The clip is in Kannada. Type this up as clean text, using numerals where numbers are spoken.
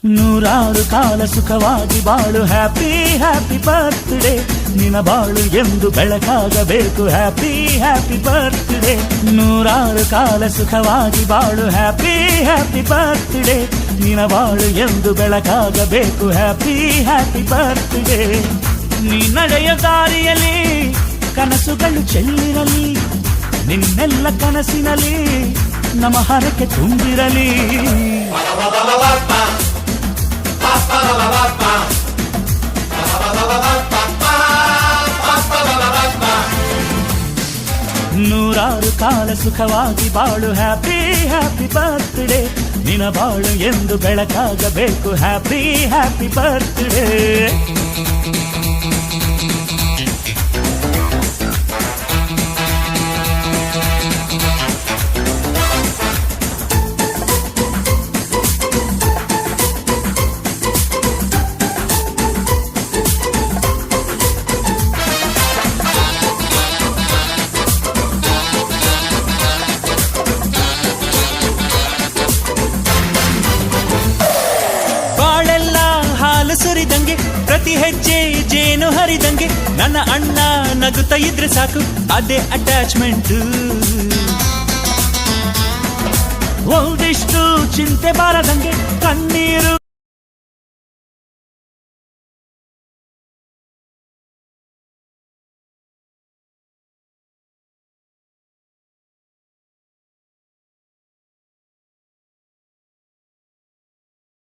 ನೂರಾರು ಕಾಲ ಸುಖವಾಗಿ ಬಾಳು ಹ್ಯಾಪಿ ಹ್ಯಾಪಿ ಬರ್ತ್ಡೇ ನಿನ ಬಾಳು ಎಂದು ಬೆಳಕಾಗಬೇಕು ಹ್ಯಾಪಿ ಹ್ಯಾಪಿ ಬರ್ತ್ಡೇ ನೂರಾರು ಕಾಲ ಸುಖವಾಗಿ ಬಾಳು ಹ್ಯಾಪಿ ಹ್ಯಾಪಿ ಬರ್ತ್ಡೇ ನಿನ ಬಾಳು ಎಂದು ಬೆಳಕಾಗಬೇಕು ಹ್ಯಾಪಿ ಹ್ಯಾಪಿ ಬರ್ತ್ಡೇ ನೀ ನಡೆಯ ದಾರಿಯಲ್ಲಿ ಕನಸುಗಳು ಚೆಲ್ಲಿರಲಿ ನಿನ್ನೆಲ್ಲ ಕನಸಿನಲ್ಲಿ ನಮ್ಮ ಹರಕೆ ತುಂಬಿರಲಿ ನೂರಾರು ಕಾಲ ಸುಖವಾಗಿ ಬಾಳು ಹ್ಯಾಪಿ ಹ್ಯಾಪಿ ಬರ್ತ್ಡೇ ನಿನ ಬಾಳು ಎಂದು ಬೆಳಕಾಗಬೇಕು ಹ್ಯಾಪಿ ಹ್ಯಾಪಿ ಬರ್ತ್ಡೇ ಸುರಿದಂಗೆ ಪ್ರತಿ ಹೆಜ್ಜೆ ಜೇನು ಹರಿದಂಗೆ ನನ್ನ ಅಣ್ಣ ನಗುತ್ತಾ ಇದ್ರೆ ಸಾಕು ಅದೇ ಅಟ್ಯಾಚ್ಮೆಂಟ್ ಒಂದಿಷ್ಟು ಚಿಂತೆ ಬಾರದಂಗೆ ಕಣ್ಣೀರು